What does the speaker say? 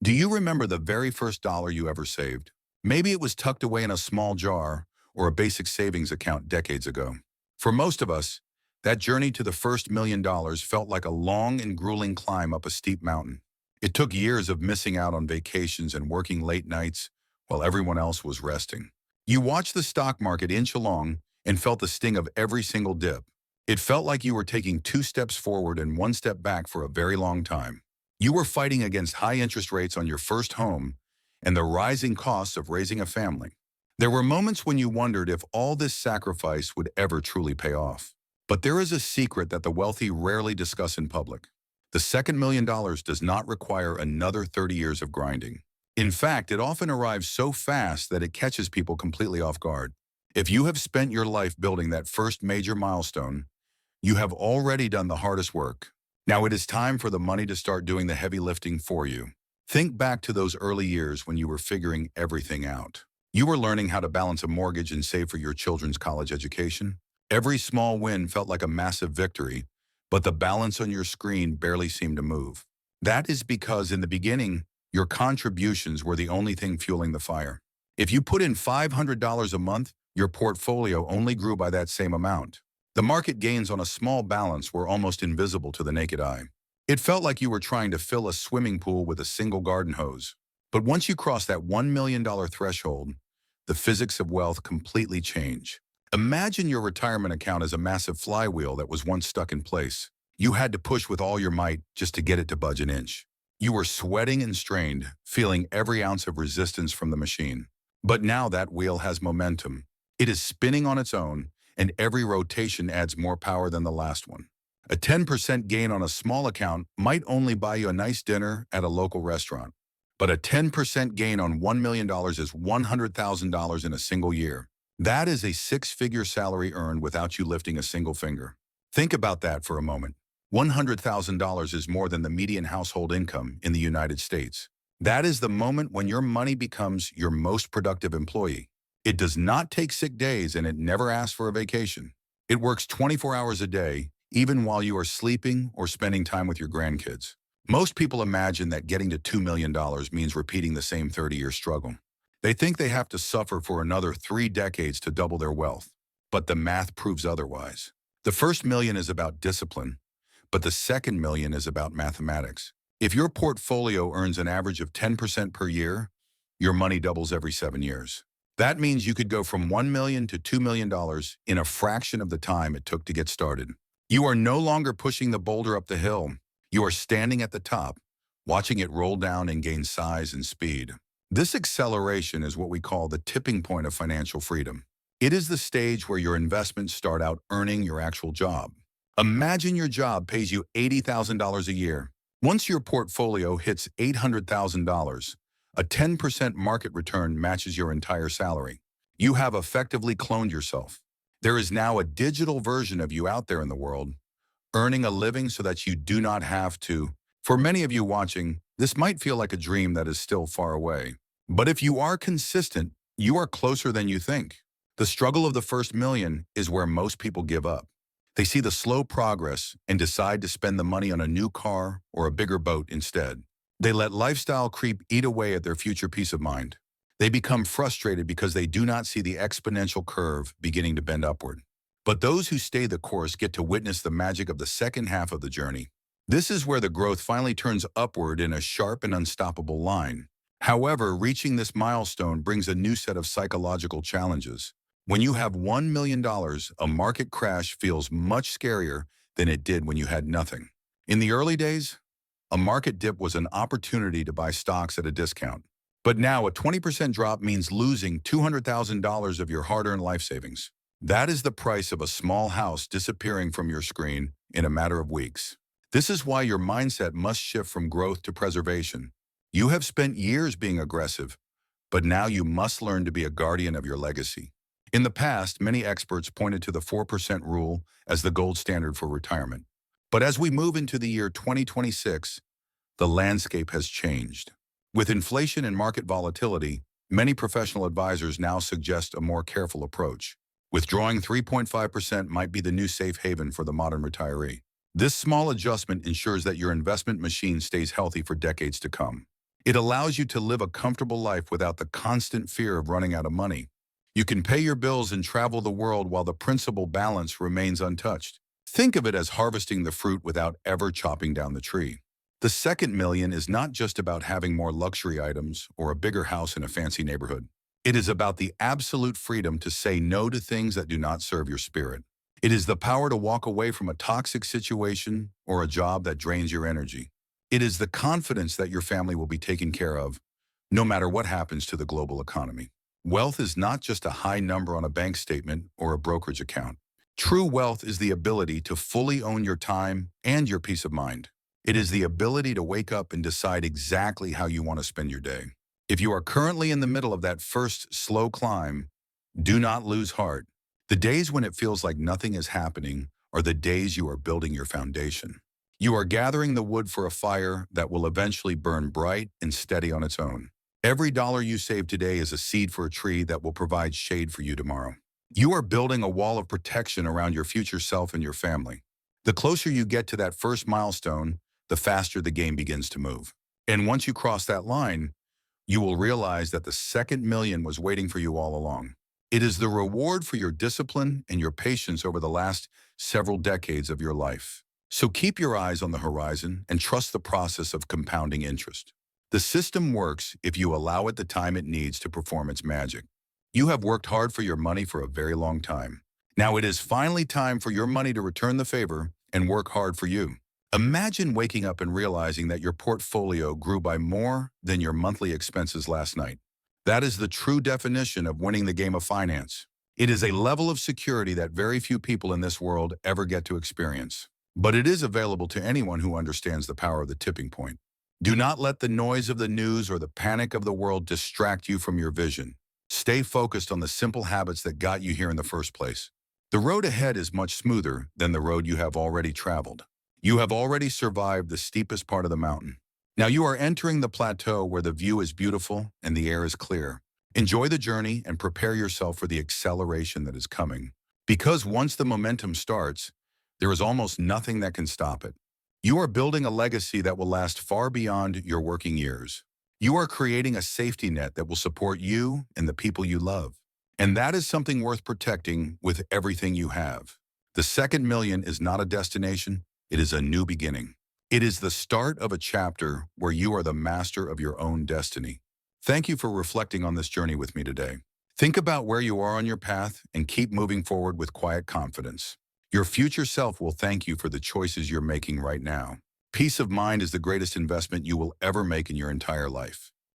Do you remember the very first dollar you ever saved? Maybe it was tucked away in a small jar or a basic savings account decades ago. For most of us, that journey to the first $1 million felt like a long and grueling climb up a steep mountain. It took years of missing out on vacations and working late nights while everyone else was resting. You watched the stock market inch along and felt the sting of every single dip. It felt like you were taking 2 steps forward and 1 step back for a very long time. You were fighting against high interest rates on your first home and the rising costs of raising a family. There were moments when you wondered if all this sacrifice would ever truly pay off. But there is a secret that the wealthy rarely discuss in public. The second $1 million does not require another 30 years of grinding. In fact, it often arrives so fast that it catches people completely off guard. If you have spent your life building that first major milestone, you have already done the hardest work. Now it is time for the money to start doing the heavy lifting for you. Think back to those early years when you were figuring everything out. You were learning how to balance a mortgage and save for your children's college education. Every small win felt like a massive victory, but the balance on your screen barely seemed to move. That is because in the beginning, your contributions were the only thing fueling the fire. If you put in $500 a month, your portfolio only grew by that same amount. The market gains on a small balance were almost invisible to the naked eye. It felt like you were trying to fill a swimming pool with a single garden hose. But once you cross that $1 million threshold, the physics of wealth completely change. Imagine your retirement account as a massive flywheel that was once stuck in place. You had to push with all your might just to get it to budge an inch. You were sweating and strained, feeling every ounce of resistance from the machine. But now that wheel has momentum. It is spinning on its own, and every rotation adds more power than the last one. A 10% gain on a small account might only buy you a nice dinner at a local restaurant. But a 10% gain on $1 million is $100,000 in a single year. That is a six-figure salary earned without you lifting a single finger. Think about that for a moment. $100,000 is more than the median household income in the United States. That is the moment when your money becomes your most productive employee. It does not take sick days and it never asks for a vacation. It works 24 hours a day, even while you are sleeping or spending time with your grandkids. Most people imagine that getting to $2 million means repeating the same 30-year struggle. They think they have to suffer for another 3 decades to double their wealth. But the math proves otherwise. The first million is about discipline, but the second million is about mathematics. If your portfolio earns an average of 10% per year, your money doubles every 7 years. That means you could go from $1 million to $2 million in a fraction of the time it took to get started. You are no longer pushing the boulder up the hill. You are standing at the top, watching it roll down and gain size and speed. This acceleration is what we call the tipping point of financial freedom. It is the stage where your investments start out earning your actual job. Imagine your job pays you $80,000 a year. Once your portfolio hits $800,000, a 10% market return matches your entire salary. You have effectively cloned yourself. There is now a digital version of you out there in the world, earning a living so that you do not have to. For many of you watching, this might feel like a dream that is still far away. But if you are consistent, you are closer than you think. The struggle of the first million is where most people give up. They see the slow progress and decide to spend the money on a new car or a bigger boat instead. They let lifestyle creep eat away at their future peace of mind. They become frustrated because they do not see the exponential curve beginning to bend upward. But those who stay the course get to witness the magic of the second half of the journey. This is where the growth finally turns upward in a sharp and unstoppable line. However, reaching this milestone brings a new set of psychological challenges. When you have $1 million, a market crash feels much scarier than it did when you had nothing. In the early days, a market dip was an opportunity to buy stocks at a discount. But now a 20% drop means losing $200,000 of your hard-earned life savings. That is the price of a small house disappearing from your screen in a matter of weeks. This is why your mindset must shift from growth to preservation. You have spent years being aggressive, but now you must learn to be a guardian of your legacy. In the past, many experts pointed to the 4% rule as the gold standard for retirement. But as we move into the year 2026, the landscape has changed. With inflation and market volatility, many professional advisors now suggest a more careful approach. Withdrawing 3.5% might be the new safe haven for the modern retiree. This small adjustment ensures that your investment machine stays healthy for decades to come. It allows you to live a comfortable life without the constant fear of running out of money. You can pay your bills and travel the world while the principal balance remains untouched. Think of it as harvesting the fruit without ever chopping down the tree. The second million is not just about having more luxury items or a bigger house in a fancy neighborhood. It is about the absolute freedom to say no to things that do not serve your spirit. It is the power to walk away from a toxic situation or a job that drains your energy. It is the confidence that your family will be taken care of, no matter what happens to the global economy. Wealth is not just a high number on a bank statement or a brokerage account. True wealth is the ability to fully own your time and your peace of mind. It is the ability to wake up and decide exactly how you want to spend your day. If you are currently in the middle of that first slow climb, do not lose heart. The days when it feels like nothing is happening are the days you are building your foundation. You are gathering the wood for a fire that will eventually burn bright and steady on its own. Every dollar you save today is a seed for a tree that will provide shade for you tomorrow. You are building a wall of protection around your future self and your family. The closer you get to that first milestone, the faster the game begins to move. And once you cross that line, you will realize that the second million was waiting for you all along. It is the reward for your discipline and your patience over the last several decades of your life. So keep your eyes on the horizon and trust the process of compounding interest. The system works if you allow it the time it needs to perform its magic. You have worked hard for your money for a very long time. Now it is finally time for your money to return the favor and work hard for you. Imagine waking up and realizing that your portfolio grew by more than your monthly expenses last night. That is the true definition of winning the game of finance. It is a level of security that very few people in this world ever get to experience. But it is available to anyone who understands the power of the tipping point. Do not let the noise of the news or the panic of the world distract you from your vision. Stay focused on the simple habits that got you here in the first place. The road ahead is much smoother than the road you have already traveled. You have already survived the steepest part of the mountain. Now you are entering the plateau where the view is beautiful and the air is clear. Enjoy the journey and prepare yourself for the acceleration that is coming. Because once the momentum starts, there is almost nothing that can stop it. You are building a legacy that will last far beyond your working years. You are creating a safety net that will support you and the people you love. And that is something worth protecting with everything you have. The second million is not a destination. It is a new beginning. It is the start of a chapter where you are the master of your own destiny. Thank you for reflecting on this journey with me today. Think about where you are on your path and keep moving forward with quiet confidence. Your future self will thank you for the choices you're making right now. Peace of mind is the greatest investment you will ever make in your entire life.